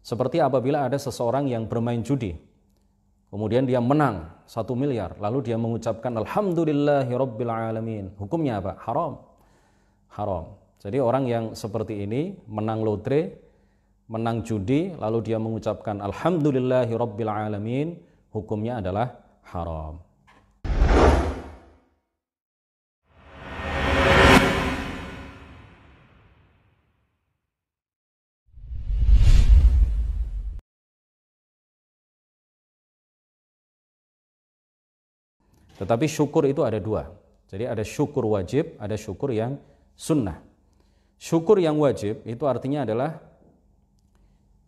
Seperti apabila ada seseorang yang bermain judi, kemudian dia menang 1 miliar, lalu dia mengucapkan Alhamdulillahirabbil alamin. Hukumnya apa? Haram. Haram. Jadi orang yang seperti ini menang lotre, menang judi, lalu dia mengucapkan Alhamdulillahirabbil alamin, hukumnya adalah haram. Tetapi syukur itu ada dua. Jadi ada syukur wajib, ada syukur yang sunnah. Syukur yang wajib itu artinya adalah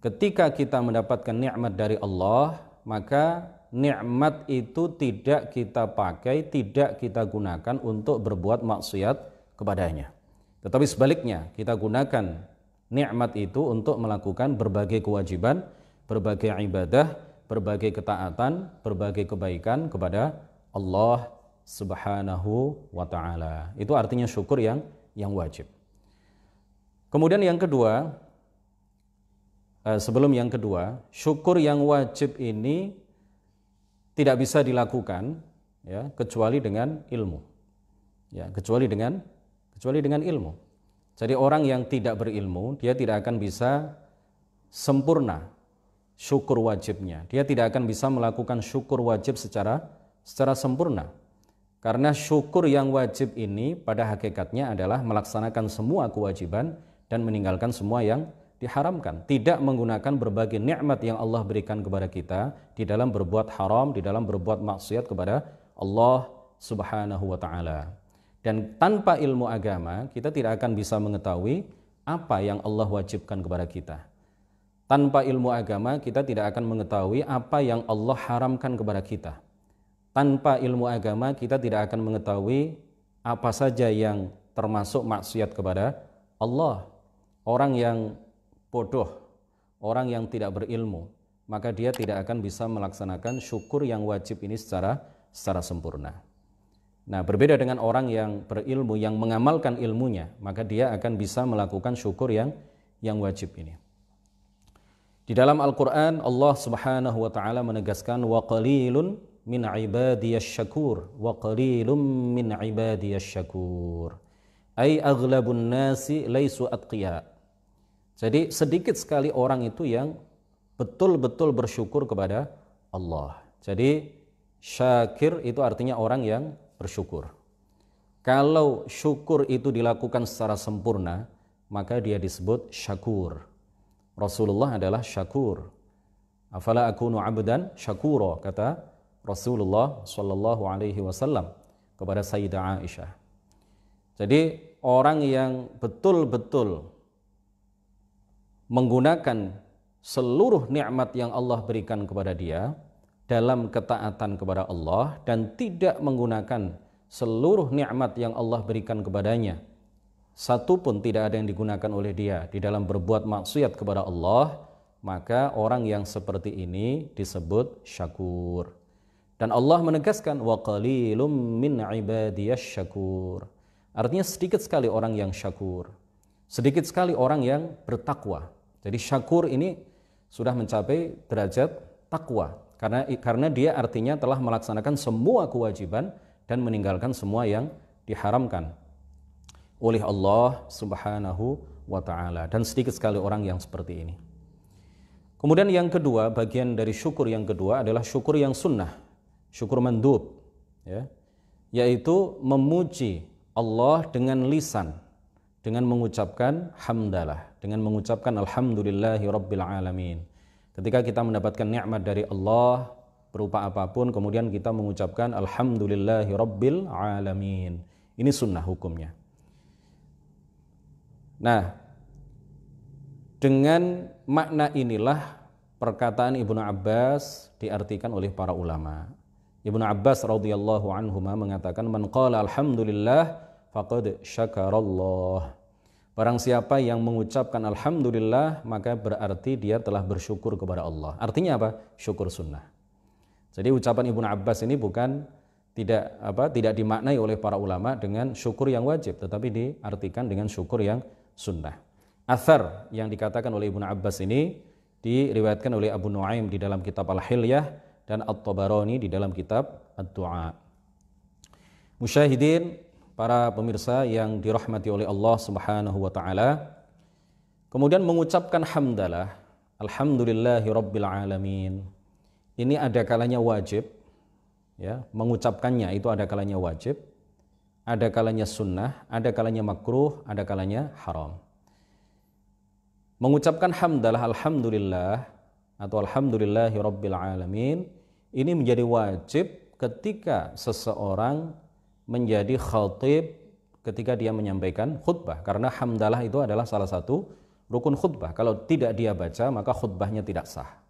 ketika kita mendapatkan nikmat dari Allah, maka nikmat itu tidak kita pakai, tidak kita gunakan untuk berbuat maksiat kepadanya. Tetapi sebaliknya, kita gunakan nikmat itu untuk melakukan berbagai kewajiban, berbagai ibadah, berbagai ketaatan, berbagai kebaikan kepada Allah Subhanahu wa ta'ala. Itu artinya syukur yang wajib. Kemudian yang kedua, sebelum yang kedua, syukur yang wajib ini tidak bisa dilakukan ya, kecuali dengan ilmu. Ya, kecuali dengan ilmu. Jadi orang yang tidak berilmu, dia tidak akan bisa sempurna syukur wajibnya. Dia tidak akan bisa melakukan syukur wajib secara sempurna. Karena syukur yang wajib ini pada hakikatnya adalah melaksanakan semua kewajiban dan meninggalkan semua yang diharamkan. Tidak menggunakan berbagai nikmat yang Allah berikan kepada kita di dalam berbuat haram, di dalam berbuat maksiat kepada Allah Subhanahu wa ta'ala. Dan tanpa ilmu agama, kita tidak akan bisa mengetahui apa yang Allah wajibkan kepada kita. Tanpa ilmu agama, kita tidak akan mengetahui apa yang Allah haramkan kepada kita. Tanpa ilmu agama kita tidak akan mengetahui apa saja yang termasuk maksiat kepada Allah. Orang yang bodoh, orang yang tidak berilmu, maka dia tidak akan bisa melaksanakan syukur yang wajib ini secara sempurna. Nah, berbeda dengan orang yang berilmu, yang mengamalkan ilmunya, maka dia akan bisa melakukan syukur yang wajib ini. Di dalam Al-Quran Allah Subhanahu wa ta'ala menegaskan wa qalilun min ibadiyasy syakur wa qalilum min ibadiyasy syakur ay aghlabun nasi laisu atqiya. Jadi sedikit sekali orang itu yang betul-betul bersyukur kepada Allah. Jadi syakir itu artinya orang yang bersyukur. Kalau syukur itu dilakukan secara sempurna, maka dia disebut syakur. Rasulullah adalah syakur. Afala akunu abdan syakura, kata Rasulullah Shallallahu Alaihi Wasallam kepada Sayyidah Aisyah. Jadi orang yang betul-betul menggunakan seluruh nikmat yang Allah berikan kepada dia dalam ketaatan kepada Allah dan tidak menggunakan seluruh nikmat yang Allah berikan kepadanya, satu pun tidak ada yang digunakan oleh dia di dalam berbuat maksiat kepada Allah, maka orang yang seperti ini disebut syakur. Dan Allah menegaskan wa qalilum min ibadiyasy syakur. Artinya sedikit sekali orang yang syakur. Sedikit sekali orang yang bertakwa. Jadi syakur ini sudah mencapai derajat takwa karena dia artinya telah melaksanakan semua kewajiban dan meninggalkan semua yang diharamkan oleh Allah Subhanahu wa ta'ala. Dan sedikit sekali orang yang seperti ini. Kemudian yang kedua, bagian dari syukur yang kedua adalah syukur yang sunnah. Syukur mandub, ya, yaitu memuji Allah dengan lisan, dengan mengucapkan hamdalah, dengan mengucapkan alhamdulillahi rabbil alamin. Ketika kita mendapatkan nikmat dari Allah berupa apapun, kemudian kita mengucapkan alhamdulillahi rabbil alamin. Ini sunnah hukumnya. Nah, dengan makna inilah perkataan Ibnu Abbas diartikan oleh para ulama. Ibnu Abbas radhiyallahu anhuma mengatakan man qala alhamdulillah faqad syakarallah. Barang siapa yang mengucapkan alhamdulillah maka berarti dia telah bersyukur kepada Allah. Artinya apa? Syukur sunnah. Jadi ucapan Ibnu Abbas ini bukan tidak dimaknai oleh para ulama dengan syukur yang wajib, tetapi diartikan dengan syukur yang sunnah. Athar yang dikatakan oleh Ibnu Abbas ini diriwayatkan oleh Abu Nuaim di dalam kitab Al-Hilyah dan At-Tabarani di dalam kitab Ad-Du'a. Musyahidin, para pemirsa yang dirahmati oleh Allah Subhanahu wa taala, kemudian mengucapkan hamdalah, alhamdulillahi rabbil alamin. Ini ada kalanya wajib, ya, mengucapkannya itu ada kalanya wajib, ada kalanya sunnah, ada kalanya makruh, ada kalanya haram. Mengucapkan hamdalah alhamdulillah atau alhamdulillahi rabbil alamin ini menjadi wajib ketika seseorang menjadi khatib ketika dia menyampaikan khutbah, karena hamdalah itu adalah salah satu rukun khutbah. Kalau tidak dia baca maka khutbahnya tidak sah.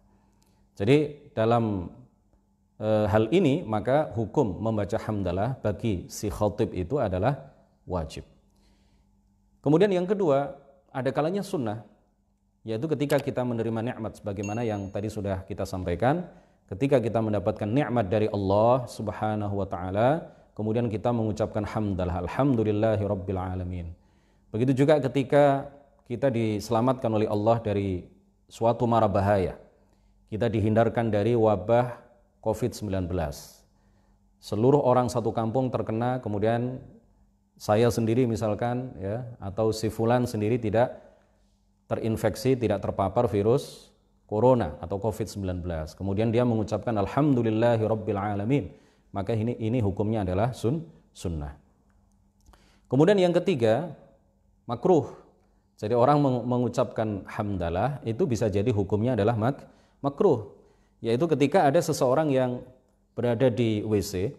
Jadi dalam hal ini maka hukum membaca hamdalah bagi si khatib itu adalah wajib. Kemudian yang kedua, ada kalanya sunnah, yaitu ketika kita menerima nikmat sebagaimana yang tadi sudah kita sampaikan, ketika kita mendapatkan nikmat dari Allah Subhanahu wa taala, kemudian kita mengucapkan hamdalah alhamdulillahi rabbil alamin. Begitu juga ketika kita diselamatkan oleh Allah dari suatu mara bahaya, kita dihindarkan dari wabah COVID-19. Seluruh orang satu kampung terkena, kemudian saya sendiri misalkan, ya, atau si fulan sendiri tidak terinfeksi, tidak terpapar virus corona atau COVID-19. Kemudian dia mengucapkan alhamdulillahi rabbil alamin, maka ini hukumnya adalah sunnah. Kemudian yang ketiga, makruh. Jadi orang mengucapkan hamdalah itu bisa jadi hukumnya adalah makruh, yaitu ketika ada seseorang yang berada di WC,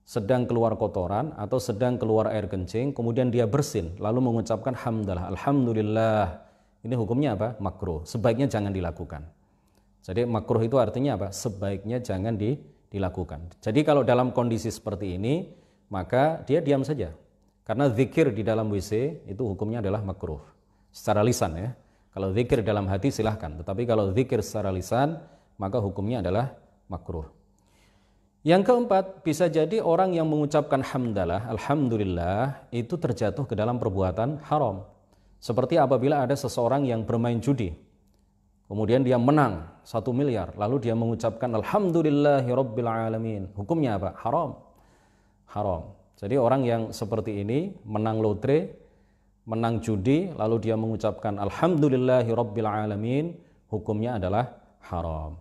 sedang keluar kotoran atau sedang keluar air kencing, kemudian dia bersin lalu mengucapkan hamdalah alhamdulillah. Ini hukumnya apa? Makruh. Sebaiknya jangan dilakukan. Jadi makruh itu artinya apa? Sebaiknya jangan dilakukan. Jadi kalau dalam kondisi seperti ini, maka dia diam saja. Karena zikir di dalam WC itu hukumnya adalah makruh. Secara lisan, ya. Kalau zikir dalam hati silahkan. Tetapi kalau zikir secara lisan, maka hukumnya adalah makruh. Yang keempat, bisa jadi orang yang mengucapkan hamdalah, alhamdulillah, itu terjatuh ke dalam perbuatan haram. Seperti apabila ada seseorang yang bermain judi, kemudian dia menang 1 miliar, lalu dia mengucapkan alhamdulillahi rabbil alamin. Hukumnya apa? Haram. Jadi orang yang seperti ini menang lotre, menang judi, lalu dia mengucapkan alhamdulillahi rabbil alamin, hukumnya adalah haram.